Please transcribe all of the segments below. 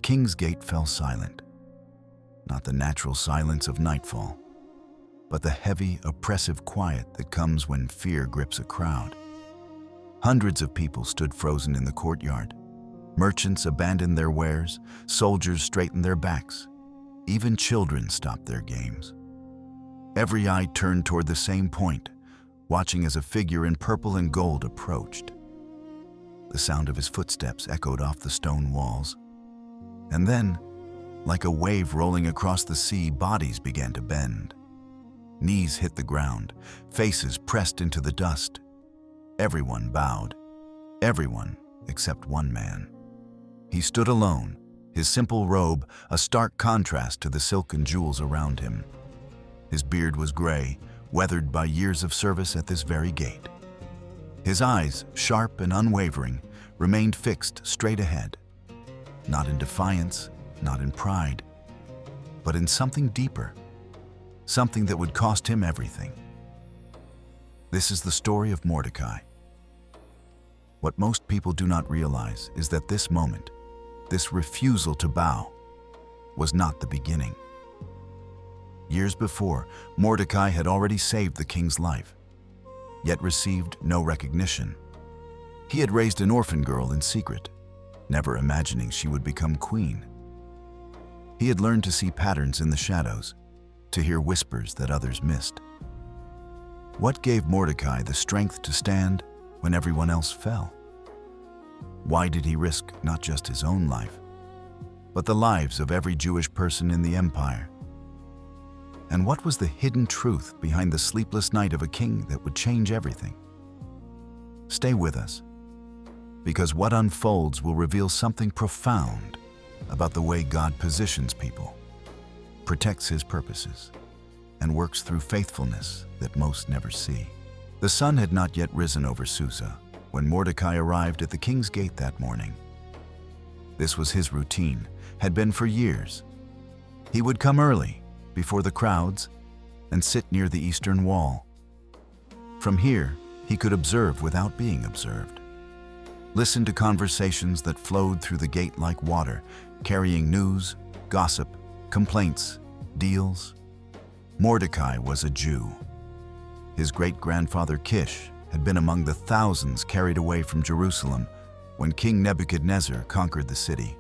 king's gate fell silent. Not the natural silence of nightfall, but the heavy, oppressive quiet that comes when fear grips a crowd. Hundreds of people stood frozen in the courtyard. Merchants abandoned their wares, soldiers straightened their backs. Even children stopped their games. Every eye turned toward the same point, watching as a figure in purple and gold approached. The sound of his footsteps echoed off the stone walls. And then, like a wave rolling across the sea, bodies began to bend. Knees hit the ground, faces pressed into the dust. Everyone bowed. Everyone except one man. He stood alone, his simple robe a stark contrast to the silk and jewels around him. His beard was gray, weathered by years of service at this very gate. His eyes, sharp and unwavering, remained fixed straight ahead. Not in defiance, not in pride, but in something deeper, something that would cost him everything. This is the story of Mordecai. What most people do not realize is that this moment, this refusal to bow, was not the beginning. Years before, Mordecai had already saved the king's life, yet received no recognition. He had raised an orphan girl in secret, never imagining she would become queen. He had learned to see patterns in the shadows, to hear whispers that others missed. What gave Mordecai the strength to stand when everyone else fell? Why did he risk not just his own life, but the lives of every Jewish person in the empire? And what was the hidden truth behind the sleepless night of a king that would change everything? Stay with us, because what unfolds will reveal something profound about the way God positions people, protects his purposes, and works through faithfulness that most never see. The sun had not yet risen over Susa when Mordecai arrived at the king's gate that morning. This was his routine, had been for years. He would come early, before the crowds, and sit near the eastern wall. From here, he could observe without being observed. Listen to conversations that flowed through the gate like water, carrying news, gossip, complaints, deals. Mordecai was a Jew. His great-grandfather Kish had been among the thousands carried away from Jerusalem when King Nebuchadnezzar conquered the city.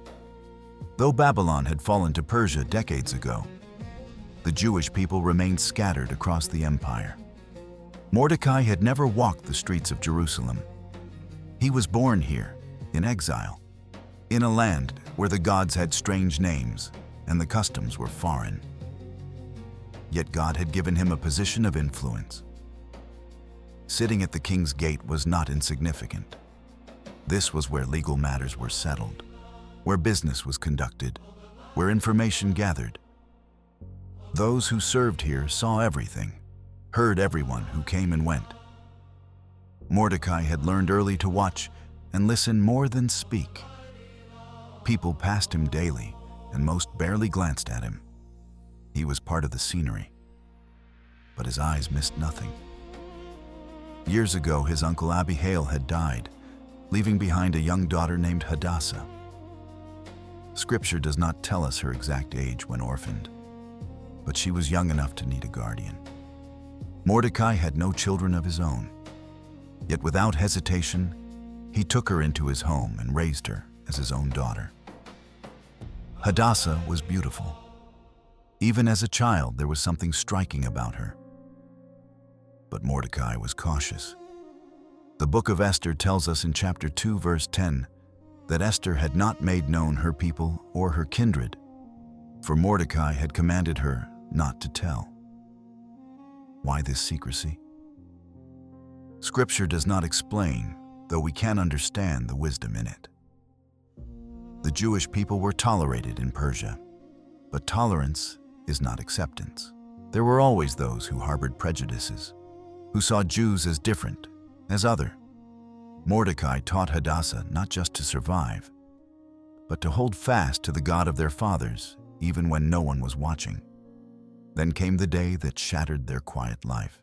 Though Babylon had fallen to Persia decades ago, the Jewish people remained scattered across the empire. Mordecai had never walked the streets of Jerusalem. He was born here, in exile, in a land where the gods had strange names and the customs were foreign. Yet God had given him a position of influence. Sitting at the king's gate was not insignificant. This was where legal matters were settled, where business was conducted, where information gathered. Those who served here saw everything, heard everyone who came and went. Mordecai had learned early to watch and listen more than speak. People passed him daily, and most barely glanced at him. He was part of the scenery, but his eyes missed nothing. Years ago, his uncle Abihail had died, leaving behind a young daughter named Hadassah. Scripture does not tell us her exact age when orphaned, but she was young enough to need a guardian. Mordecai had no children of his own, yet without hesitation, he took her into his home and raised her as his own daughter. Hadassah was beautiful. Even as a child, there was something striking about her. But Mordecai was cautious. The book of Esther tells us in chapter 2, verse 10, that Esther had not made known her people or her kindred, for Mordecai had commanded her not to tell. Why this secrecy? Scripture does not explain, though we can understand the wisdom in it. The Jewish people were tolerated in Persia, but tolerance is not acceptance. There were always those who harbored prejudices, who saw Jews as different, as other. Mordecai taught Hadassah not just to survive, but to hold fast to the God of their fathers, even when no one was watching. Then came the day that shattered their quiet life.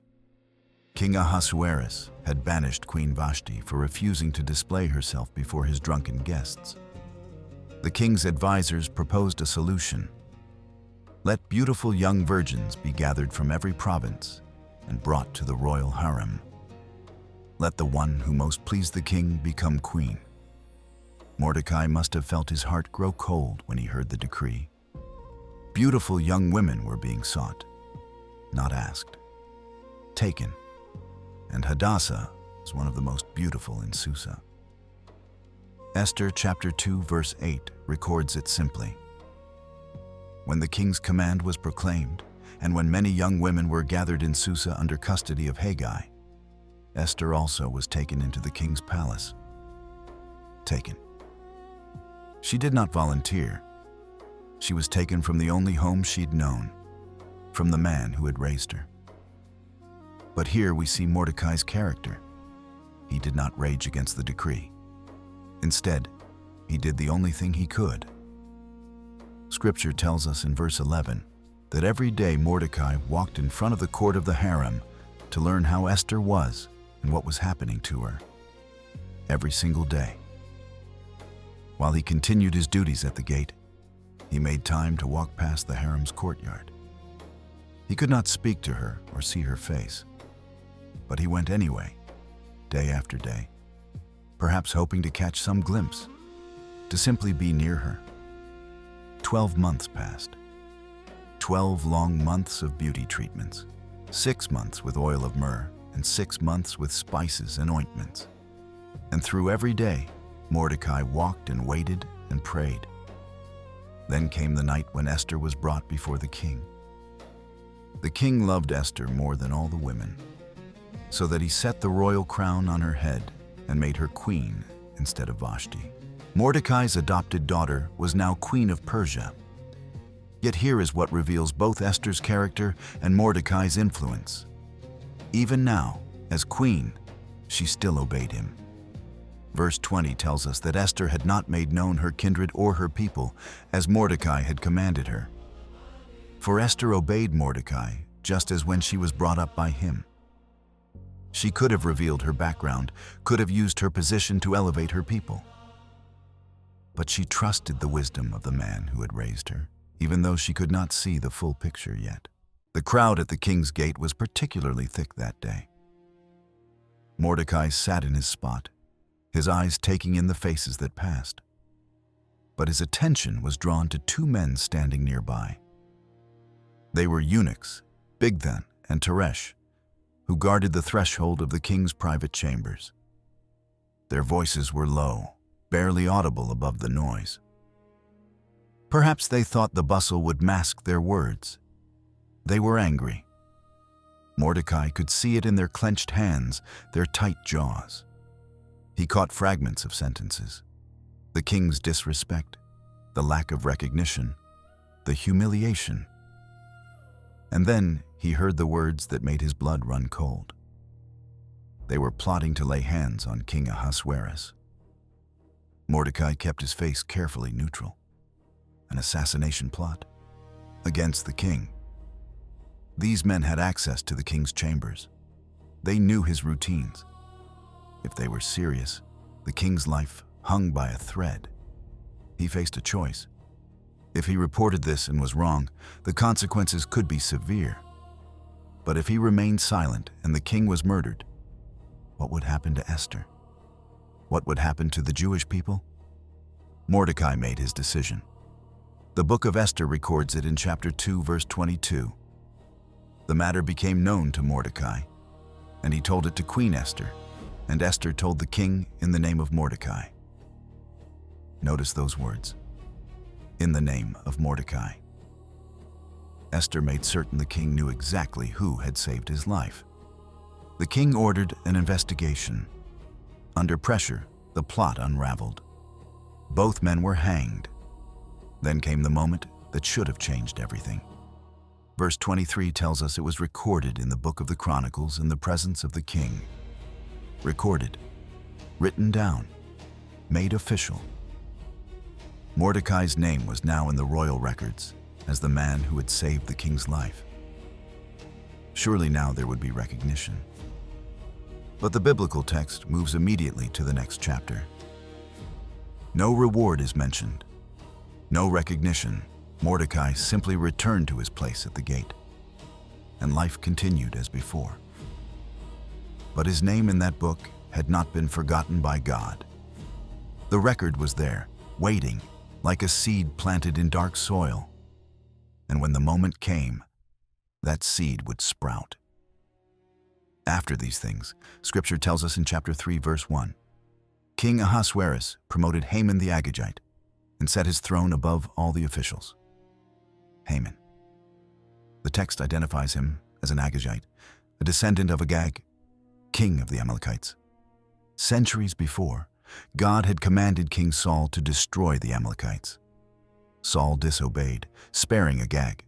King Ahasuerus had banished Queen Vashti for refusing to display herself before his drunken guests. The king's advisors proposed a solution. Let beautiful young virgins be gathered from every province and brought to the royal harem. Let the one who most pleased the king become queen. Mordecai must have felt his heart grow cold when he heard the decree. Beautiful young women were being sought, not asked, taken, and Hadassah was one of the most beautiful in Susa. Esther chapter 2 verse 8 records it simply. When the king's command was proclaimed, and when many young women were gathered in Susa under custody of Haggai, Esther also was taken into the king's palace. Taken. She did not volunteer. She was taken from the only home she'd known, from the man who had raised her. But here we see Mordecai's character. He did not rage against the decree. Instead, he did the only thing he could. Scripture tells us in verse 11 that every day Mordecai walked in front of the court of the harem to learn how Esther was and what was happening to her. Every single day. While he continued his duties at the gate, he made time to walk past the harem's courtyard. He could not speak to her or see her face, but he went anyway, day after day, perhaps hoping to catch some glimpse, to simply be near her. 12 months passed. 12 long months of beauty treatments, 6 months with oil of myrrh, and 6 months with spices and ointments. And through every day, Mordecai walked and waited and prayed. Then came the night when Esther was brought before the king. The king loved Esther more than all the women, so that he set the royal crown on her head and made her queen instead of Vashti. Mordecai's adopted daughter was now queen of Persia. Yet here is what reveals both Esther's character and Mordecai's influence. Even now, as queen, she still obeyed him. Verse 20 tells us that Esther had not made known her kindred or her people, as Mordecai had commanded her. For Esther obeyed Mordecai, just as when she was brought up by him. She could have revealed her background, could have used her position to elevate her people. But she trusted the wisdom of the man who had raised her, even though she could not see the full picture yet. The crowd at the king's gate was particularly thick that day. Mordecai sat in his spot, his eyes taking in the faces that passed. But his attention was drawn to 2 men standing nearby. They were eunuchs, Bigthan and Teresh, who guarded the threshold of the king's private chambers. Their voices were low, barely audible above the noise. Perhaps they thought the bustle would mask their words. They were angry. Mordecai could see it in their clenched hands, their tight jaws. He caught fragments of sentences. The king's disrespect, the lack of recognition, the humiliation. And then he heard the words that made his blood run cold. They were plotting to lay hands on King Ahasuerus. Mordecai kept his face carefully neutral. An assassination plot against the king. These men had access to the king's chambers. They knew his routines. If they were serious, the king's life hung by a thread. He faced a choice. If he reported this and was wrong, the consequences could be severe. But if he remained silent and the king was murdered, what would happen to Esther? What would happen to the Jewish people? Mordecai made his decision. The book of Esther records it in chapter 2, verse 22. The matter became known to Mordecai, and he told it to Queen Esther, and Esther told the king in the name of Mordecai. Notice those words. In the name of Mordecai. Esther made certain the king knew exactly who had saved his life. The king ordered an investigation. Under pressure, the plot unraveled. Both men were hanged. Then came the moment that should have changed everything. Verse 23 tells us it was recorded in the book of the Chronicles in the presence of the king. Recorded, written down, made official. Mordecai's name was now in the royal records as the man who had saved the king's life. Surely now there would be recognition. But the biblical text moves immediately to the next chapter. No reward is mentioned, No recognition. Mordecai simply returned to his place at the gate, and life continued as before. But his name in that book had not been forgotten by God. The record was there, waiting, like a seed planted in dark soil. And when the moment came, that seed would sprout. After these things, Scripture tells us in chapter 3, verse 1, King Ahasuerus promoted Haman the Agagite and set his throne above all the officials. Haman. The text identifies him as an Agagite, a descendant of Agag, king of the Amalekites. Centuries before, God had commanded King Saul to destroy the Amalekites. Saul disobeyed, sparing Agag.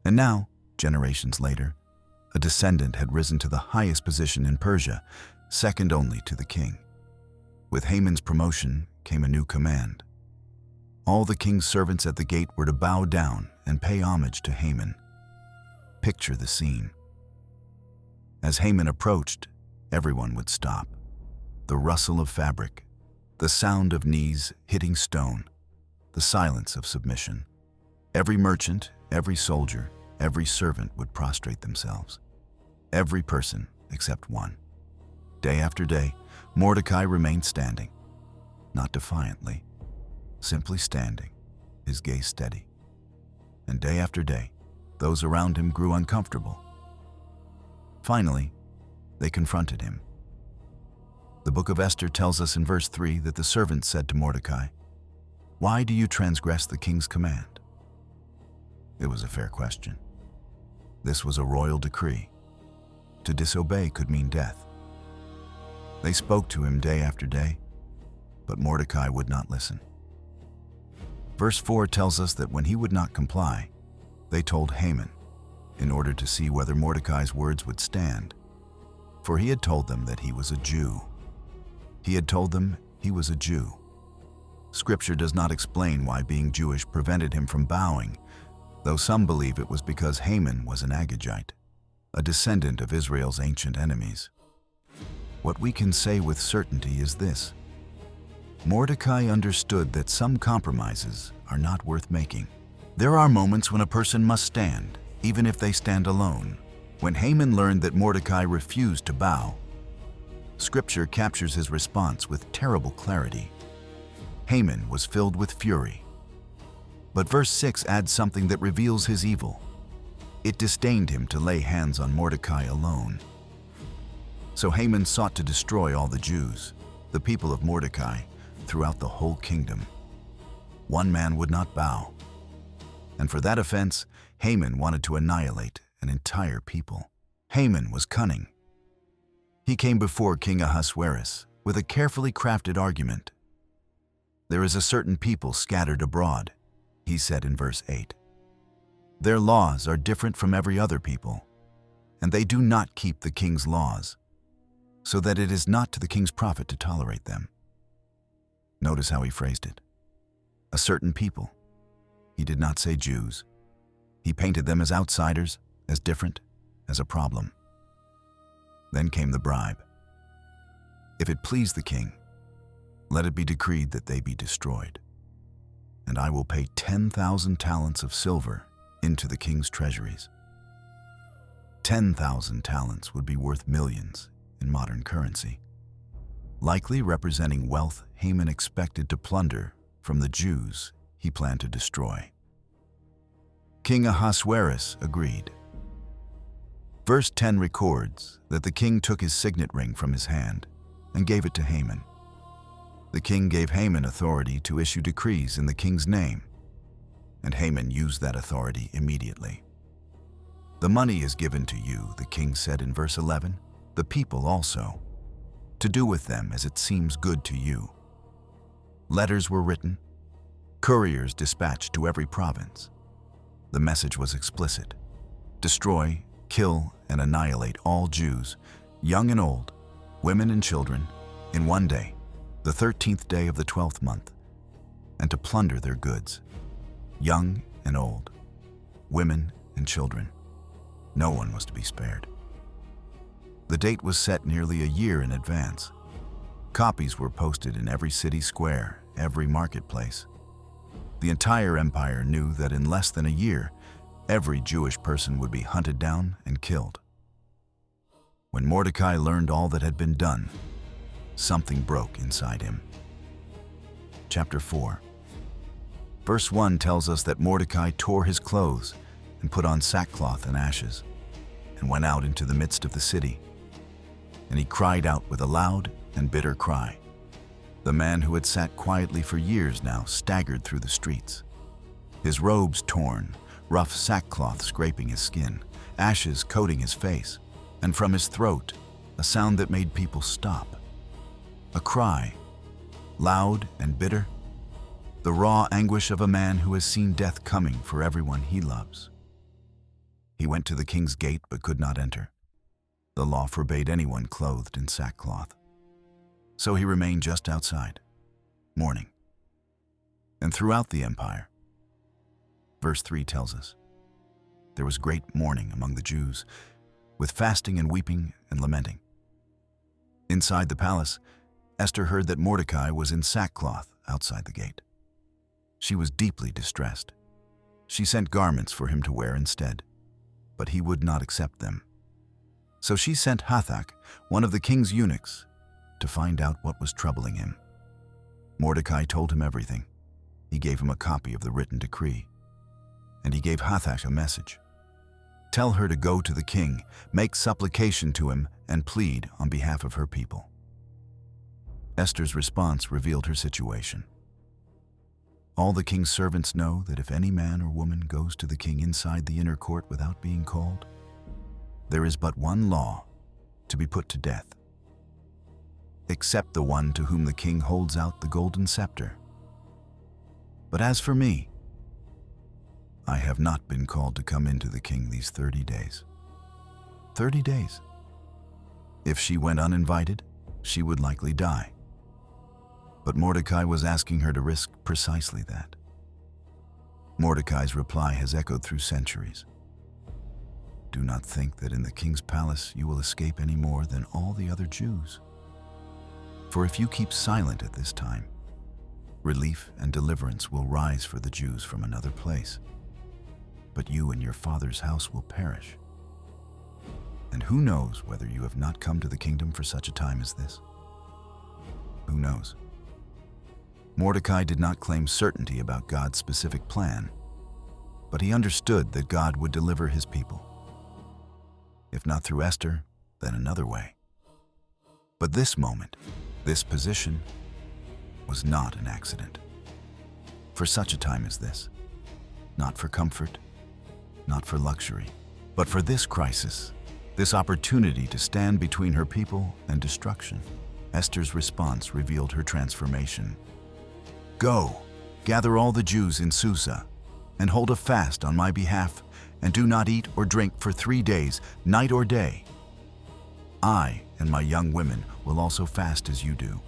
And now, generations later, a descendant had risen to the highest position in Persia, second only to the king. With Haman's promotion came a new command. All the king's servants at the gate were to bow down and pay homage to Haman. Picture the scene. As Haman approached, everyone would stop. The rustle of fabric, the sound of knees hitting stone, the silence of submission. Every merchant, every soldier, every servant would prostrate themselves. Every person except one. Day after day, Mordecai remained standing, not defiantly, simply standing, his gaze steady. And day after day, those around him grew uncomfortable. Finally, they confronted him. The book of Esther tells us in verse 3 that the servants said to Mordecai, "Why do you transgress the king's command?" It was a fair question. This was a royal decree. To disobey could mean death. They spoke to him day after day, but Mordecai would not listen. Verse 4 tells us that when he would not comply, they told Haman, in order to see whether Mordecai's words would stand. For he had told them that he was a Jew. He had told them he was a Jew. Scripture does not explain why being Jewish prevented him from bowing, though some believe it was because Haman was an Agagite, a descendant of Israel's ancient enemies. What we can say with certainty is this: Mordecai understood that some compromises are not worth making. There are moments when a person must stand, even if they stand alone. When Haman learned that Mordecai refused to bow, Scripture captures his response with terrible clarity. Haman was filled with fury. But verse 6 adds something that reveals his evil. It disdained him to lay hands on Mordecai alone. So Haman sought to destroy all the Jews, the people of Mordecai, throughout the whole kingdom. One man would not bow. And for that offense, Haman wanted to annihilate an entire people. Haman was cunning. He came before King Ahasuerus with a carefully crafted argument. "There is a certain people scattered abroad," he said in verse 8. "Their laws are different from every other people, and they do not keep the king's laws, so that it is not to the king's profit to tolerate them." Notice how he phrased it. A certain people. He did not say Jews. He painted them as outsiders, as different, as a problem. Then came the bribe. "If it please the king, let it be decreed that they be destroyed. And I will pay 10,000 talents of silver into the king's treasuries." 10,000 talents would be worth millions in modern currency, likely representing wealth Haman expected to plunder from the Jews he planned to destroy. King Ahasuerus agreed. Verse 10 records that the king took his signet ring from his hand and gave it to Haman. The king gave Haman authority to issue decrees in the king's name, and Haman used that authority immediately. "The money is given to you," the king said in verse 11, "the people also, to do with them as it seems good to you." Letters were written, couriers dispatched to every province. The message was explicit: destroy, kill, and annihilate all Jews, young and old, women and children, in one day, the 13th day of the 12th month, and to plunder their goods, young and old, women and children. No one was to be spared. The date was set nearly a year in advance. Copies were posted in every city square, every marketplace. The entire empire knew that in less than a year, every Jewish person would be hunted down and killed. When Mordecai learned all that had been done, something broke inside him. Chapter 4. Verse 1 tells us that Mordecai tore his clothes and put on sackcloth and ashes, and went out into the midst of the city. And he cried out with a loud and bitter cry. The man who had sat quietly for years now staggered through the streets, his robes torn, rough sackcloth scraping his skin, ashes coating his face, and from his throat, a sound that made people stop. A cry, loud and bitter, the raw anguish of a man who has seen death coming for everyone he loves. He went to the king's gate but could not enter. The law forbade anyone clothed in sackcloth. So he remained just outside, mourning. And throughout the empire, verse 3 tells us, there was great mourning among the Jews, with fasting and weeping and lamenting. Inside the palace, Esther heard that Mordecai was in sackcloth outside the gate. She was deeply distressed. She sent garments for him to wear instead, but he would not accept them. So she sent Hathach, one of the king's eunuchs, to find out what was troubling him. Mordecai told him everything. He gave him a copy of the written decree, and he gave Hathach a message. Tell her to go to the king, make supplication to him, and plead on behalf of her people. Esther's response revealed her situation. All the king's servants know that if any man or woman goes to the king inside the inner court without being called, there is but one law, to be put to death, except the one to whom the king holds out the golden scepter. But as for me, I have not been called to come into the king these 30 days. 30 days. If she went uninvited, she would likely die. But Mordecai was asking her to risk precisely that. Mordecai's reply has echoed through centuries. Do not think that in the king's palace you will escape any more than all the other Jews. For if you keep silent at this time, relief and deliverance will rise for the Jews from another place. But you and your father's house will perish. And who knows whether you have not come to the kingdom for such a time as this? Who knows? Mordecai did not claim certainty about God's specific plan, but he understood that God would deliver his people. If not through Esther, then another way. But this moment, this position, was not an accident. For such a time as this, not for comfort, not for luxury, but for this crisis, this opportunity to stand between her people and destruction. Esther's response revealed her transformation. Go, gather all the Jews in Susa, and hold a fast on my behalf, and do not eat or drink for 3 days, night or day. I and my young women will also fast as you do.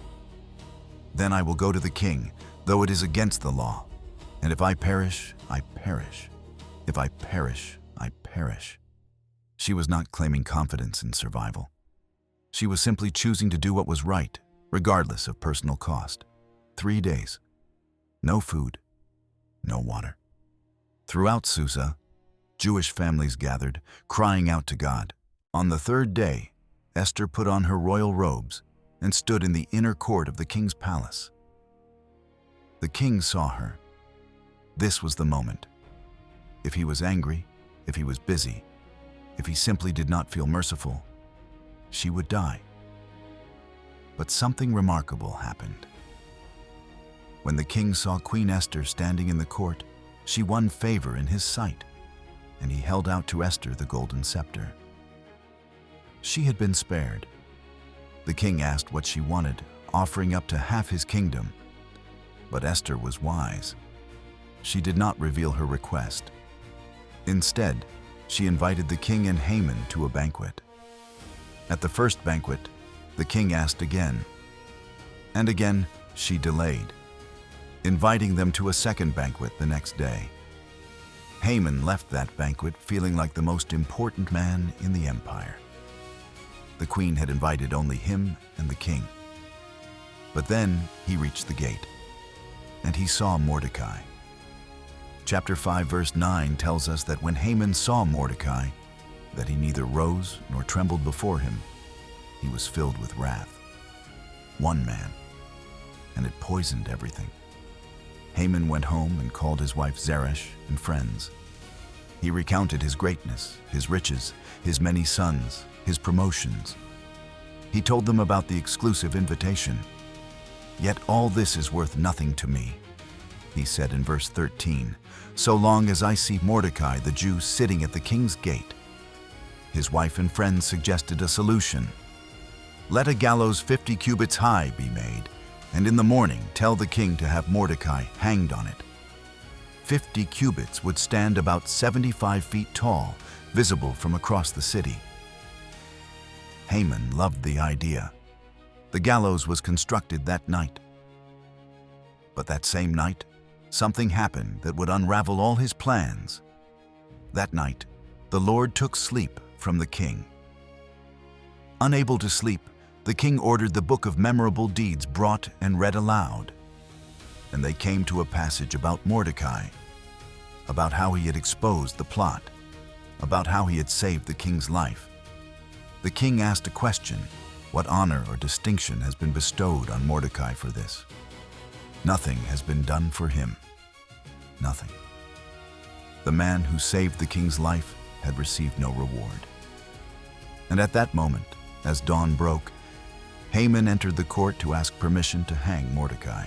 Then I will go to the king, though it is against the law. And if I perish, I perish. If I perish, I perish. She was not claiming confidence in survival. She was simply choosing to do what was right, regardless of personal cost. 3 days. No food, no water. Throughout Susa, Jewish families gathered, crying out to God. On the 3rd day, Esther put on her royal robes and stood in the inner court of the king's palace. The king saw her. This was the moment. If he was angry, if he was busy, if he simply did not feel merciful, she would die. But something remarkable happened. When the king saw Queen Esther standing in the court, she won favor in his sight, and he held out to Esther the golden scepter. She had been spared. The king asked what she wanted, offering up to half his kingdom. But Esther was wise. She did not reveal her request. Instead, she invited the king and Haman to a banquet. At the first banquet, the king asked again. And again, she delayed, inviting them to a second banquet the next day. Haman left that banquet feeling like the most important man in the empire. The queen had invited only him and the king. But then he reached the gate, and he saw Mordecai, Chapter 5, verse 9 tells us that when Haman saw Mordecai, that he neither rose nor trembled before him, he was filled with wrath. One man, and it poisoned everything. Haman went home and called his wife Zeresh and friends. He recounted his greatness, his riches, his many sons, his promotions. He told them about the exclusive invitation. "Yet all this is worth nothing to me," he said in verse 13, "so long as I see Mordecai the Jew sitting at the king's gate." His wife and friends suggested a solution. "Let a gallows 50 cubits high be made, and in the morning tell the king to have Mordecai hanged on it." 50 cubits would stand about 75 feet tall, visible from across the city. Haman loved the idea. The gallows was constructed that night. But that same night, something happened that would unravel all his plans. That night, the Lord took sleep from the king. Unable to sleep, the king ordered the book of memorable deeds brought and read aloud. And they came to a passage about Mordecai, about how he had exposed the plot, about how he had saved the king's life. The king asked a question: what honor or distinction has been bestowed on Mordecai for this? Nothing has been done for him. Nothing. The man who saved the king's life had received no reward. And at that moment, as dawn broke, Haman entered the court to ask permission to hang Mordecai.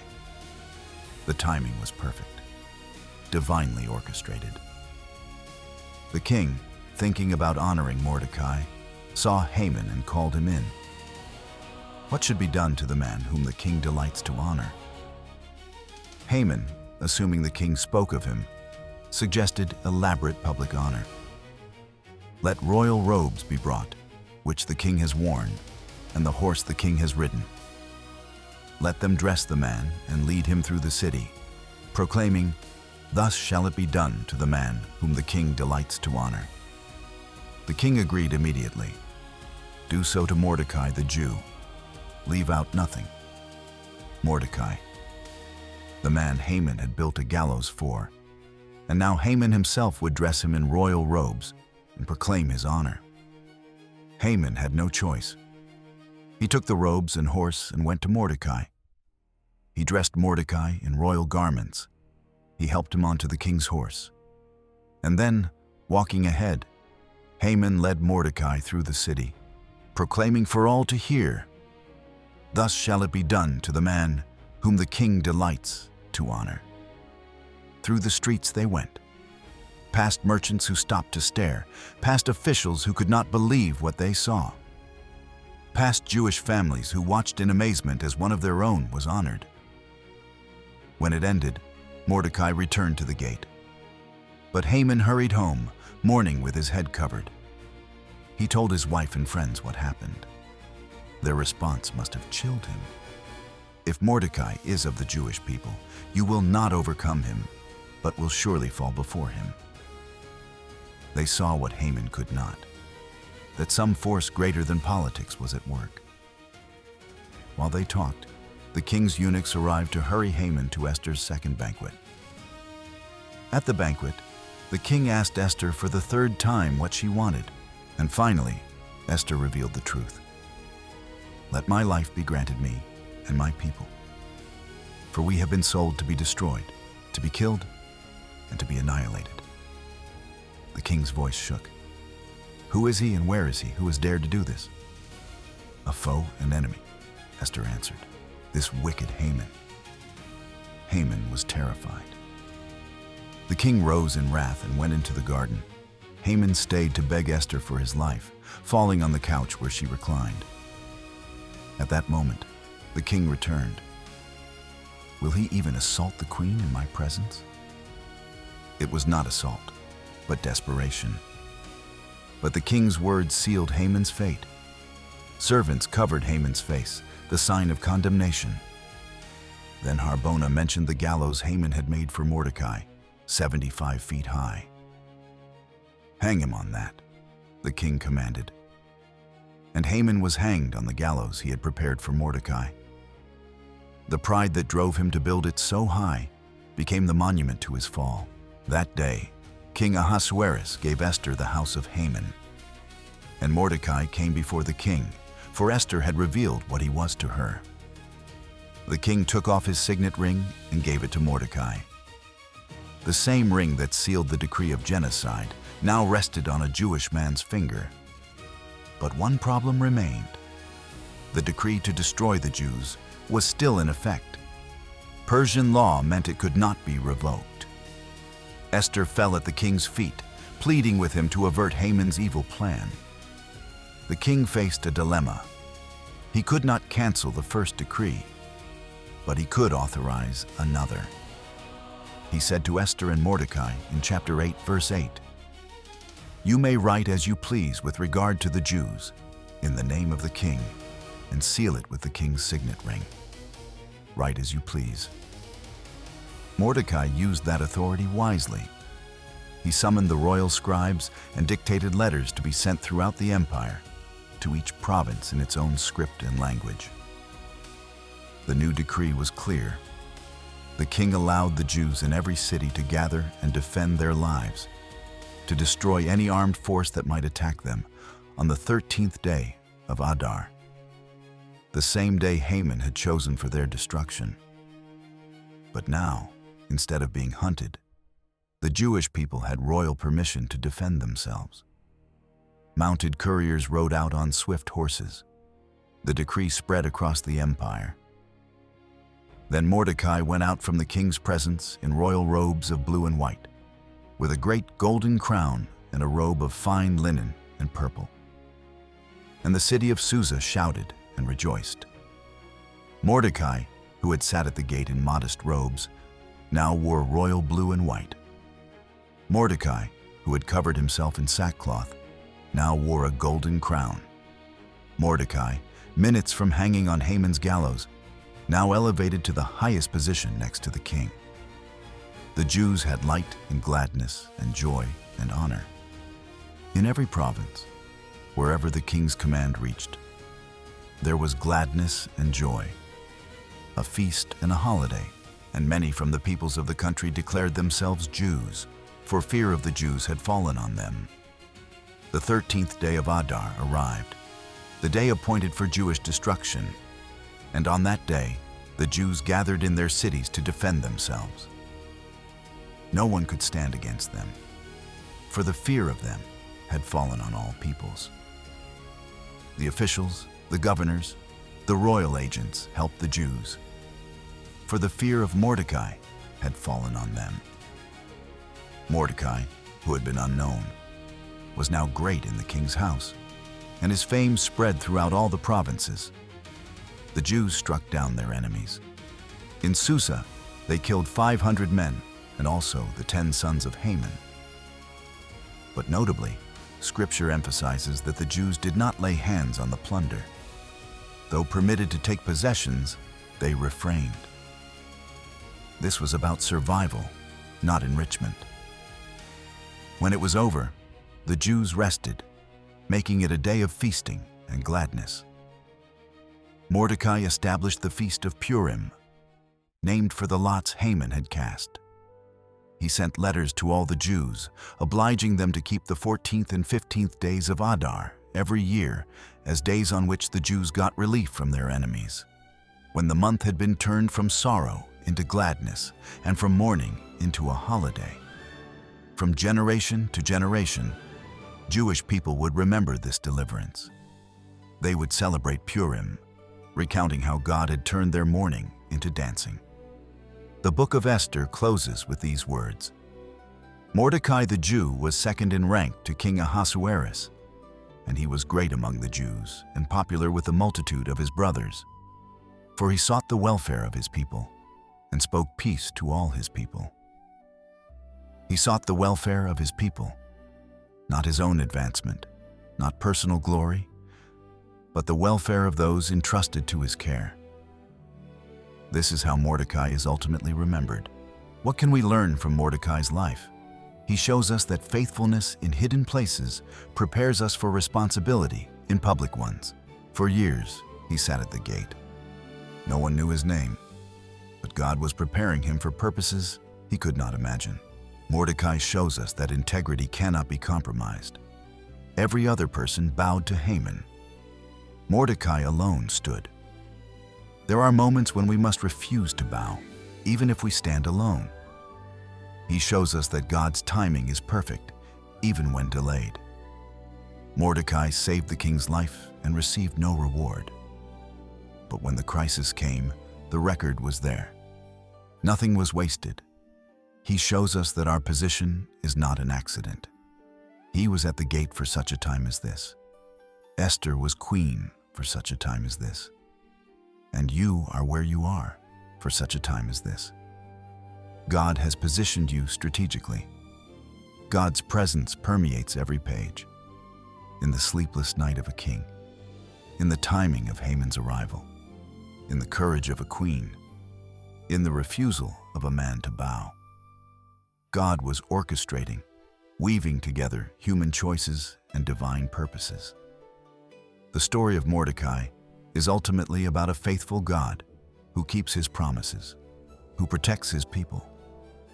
The timing was perfect, divinely orchestrated. The king, thinking about honoring Mordecai, saw Haman and called him in. What should be done to the man whom the king delights to honor? Haman, assuming the king spoke of him, suggested elaborate public honor. Let royal robes be brought, which the king has worn, and the horse the king has ridden. Let them dress the man and lead him through the city, proclaiming, "Thus shall it be done to the man whom the king delights to honor." The king agreed immediately. Do so to Mordecai the Jew. Leave out nothing. Mordecai, the man Haman had built a gallows for, and now Haman himself would dress him in royal robes and proclaim his honor. Haman had no choice. He took the robes and horse and went to Mordecai. He dressed Mordecai in royal garments. He helped him onto the king's horse. And then, walking ahead, Haman led Mordecai through the city, proclaiming for all to hear, "Thus shall it be done to the man whom the king delights to honor." Through the streets they went, past merchants who stopped to stare, past officials who could not believe what they saw, past Jewish families who watched in amazement as one of their own was honored. When it ended, Mordecai returned to the gate. But Haman hurried home, mourning with his head covered. He told his wife and friends what happened. Their response must have chilled him. "If Mordecai is of the Jewish people, you will not overcome him, but will surely fall before him." They saw what Haman could not, that some force greater than politics was at work. While they talked, the king's eunuchs arrived to hurry Haman to Esther's second banquet. At the banquet, the king asked Esther for the third time what she wanted, and finally, Esther revealed the truth. "Let my life be granted me and my people, for we have been sold to be destroyed, to be killed, and to be annihilated." The king's voice shook. "Who is he and where is he who has dared to do this?" "A foe and enemy," Esther answered. "This wicked Haman." Haman was terrified. The king rose in wrath and went into the garden. Haman stayed to beg Esther for his life, falling on the couch where she reclined. At that moment, the king returned. "Will he even assault the queen in my presence?" It was not assault, but desperation. But the king's words sealed Haman's fate. Servants covered Haman's face, the sign of condemnation. Then Harbona mentioned the gallows Haman had made for Mordecai, 75 feet high. "Hang him on that," the king commanded. And Haman was hanged on the gallows he had prepared for Mordecai. The pride that drove him to build it so high became the monument to his fall. That day, King Ahasuerus gave Esther the house of Haman. And Mordecai came before the king, for Esther had revealed what he was to her. The king took off his signet ring and gave it to Mordecai. The same ring that sealed the decree of genocide now rested on a Jewish man's finger. But one problem remained. The decree to destroy the Jews was still in effect. Persian law meant it could not be revoked. Esther fell at the king's feet, pleading with him to avert Haman's evil plan. The king faced a dilemma. He could not cancel the first decree, but he could authorize another. He said to Esther and Mordecai in chapter 8, verse 8, "You may write as you please with regard to the Jews, in the name of the king, and seal it with the king's signet ring. Write as you please." Mordecai used that authority wisely. He summoned the royal scribes and dictated letters to be sent throughout the empire, to each province in its own script and language. The new decree was clear. The king allowed the Jews in every city to gather and defend their lives, to destroy any armed force that might attack them on the 13th day of Adar, the same day Haman had chosen for their destruction. But now, instead of being hunted, the Jewish people had royal permission to defend themselves. Mounted couriers rode out on swift horses. The decree spread across the empire. Then Mordecai went out from the king's presence in royal robes of blue and white, with a great golden crown and a robe of fine linen and purple. And the city of Susa shouted and rejoiced. Mordecai, who had sat at the gate in modest robes, now wore royal blue and white. Mordecai, who had covered himself in sackcloth, now wore a golden crown. Mordecai, minutes from hanging on Haman's gallows, now elevated to the highest position next to the king. The Jews had light and gladness and joy and honor. In every province, wherever the king's command reached, there was gladness and joy, a feast and a holiday, and many from the peoples of the country declared themselves Jews, for fear of the Jews had fallen on them. The 13th day of Adar arrived, the day appointed for Jewish destruction, and on that day, the Jews gathered in their cities to defend themselves. No one could stand against them, for the fear of them had fallen on all peoples. The officials, the governors, the royal agents helped the Jews, for the fear of Mordecai had fallen on them. Mordecai, who had been unknown, was now great in the king's house, and his fame spread throughout all the provinces. The Jews struck down their enemies. In Susa, they killed 500 men and also the 10 sons of Haman. But notably, Scripture emphasizes that the Jews did not lay hands on the plunder. Though permitted to take possessions, they refrained. This was about survival, not enrichment. When it was over, the Jews rested, making it a day of feasting and gladness. Mordecai established the Feast of Purim, named for the lots Haman had cast. He sent letters to all the Jews, obliging them to keep the 14th and 15th days of Adar every year as days on which the Jews got relief from their enemies, when the month had been turned from sorrow into gladness and from mourning into a holiday. From generation to generation, Jewish people would remember this deliverance. They would celebrate Purim, recounting how God had turned their mourning into dancing. The book of Esther closes with these words. Mordecai the Jew was second in rank to King Ahasuerus, and he was great among the Jews and popular with the multitude of his brothers, for he sought the welfare of his people and spoke peace to all his people. He sought the welfare of his people, not his own advancement, not personal glory, but the welfare of those entrusted to his care. This is how Mordecai is ultimately remembered. What can we learn from Mordecai's life? He shows us that faithfulness in hidden places prepares us for responsibility in public ones. For years, he sat at the gate. No one knew his name, but God was preparing him for purposes he could not imagine. Mordecai shows us that integrity cannot be compromised. Every other person bowed to Haman. Mordecai alone stood. There are moments when we must refuse to bow, even if we stand alone. He shows us that God's timing is perfect, even when delayed. Mordecai saved the king's life and received no reward. But when the crisis came, the record was there. Nothing was wasted. He shows us that our position is not an accident. He was at the gate for such a time as this. Esther was queen for such a time as this. And you are where you are for such a time as this. God has positioned you strategically. God's presence permeates every page. In the sleepless night of a king, in the timing of Haman's arrival, in the courage of a queen, in the refusal of a man to bow. God was orchestrating, weaving together human choices and divine purposes. The story of Mordecai is ultimately about a faithful God who keeps his promises, who protects his people,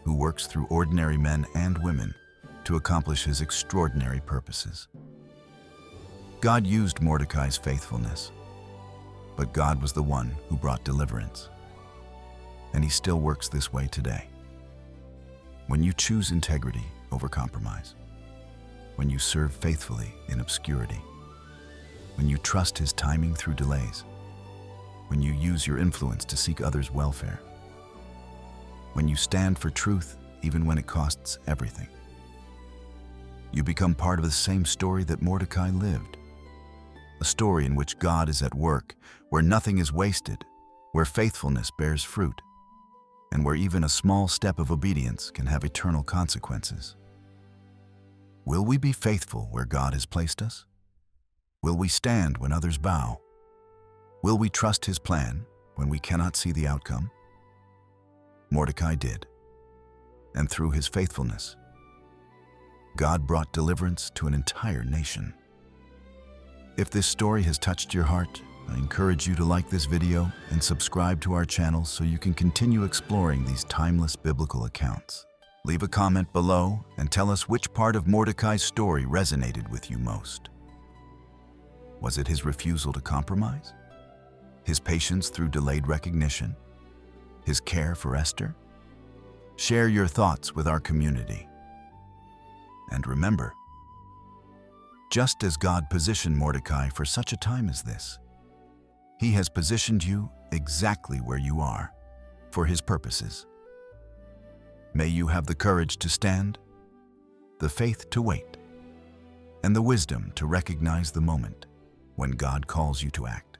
who works through ordinary men and women to accomplish his extraordinary purposes. God used Mordecai's faithfulness, but God was the one who brought deliverance. And he still works this way today. When you choose integrity over compromise, when you serve faithfully in obscurity, when you trust his timing through delays, when you use your influence to seek others' welfare, when you stand for truth even when it costs everything, you become part of the same story that Mordecai lived. A story in which God is at work, where nothing is wasted, where faithfulness bears fruit, and where even a small step of obedience can have eternal consequences. Will we be faithful where God has placed us? Will we stand when others bow? Will we trust his plan when we cannot see the outcome? Mordecai did, and through his faithfulness, God brought deliverance to an entire nation. If this story has touched your heart, I encourage you to like this video and subscribe to our channel so you can continue exploring these timeless biblical accounts. Leave a comment below and tell us which part of Mordecai's story resonated with you most. Was it his refusal to compromise? His patience through delayed recognition? His care for Esther? Share your thoughts with our community. And remember, just as God positioned Mordecai for such a time as this, he has positioned you exactly where you are for his purposes. May you have the courage to stand, the faith to wait, and the wisdom to recognize the moment when God calls you to act.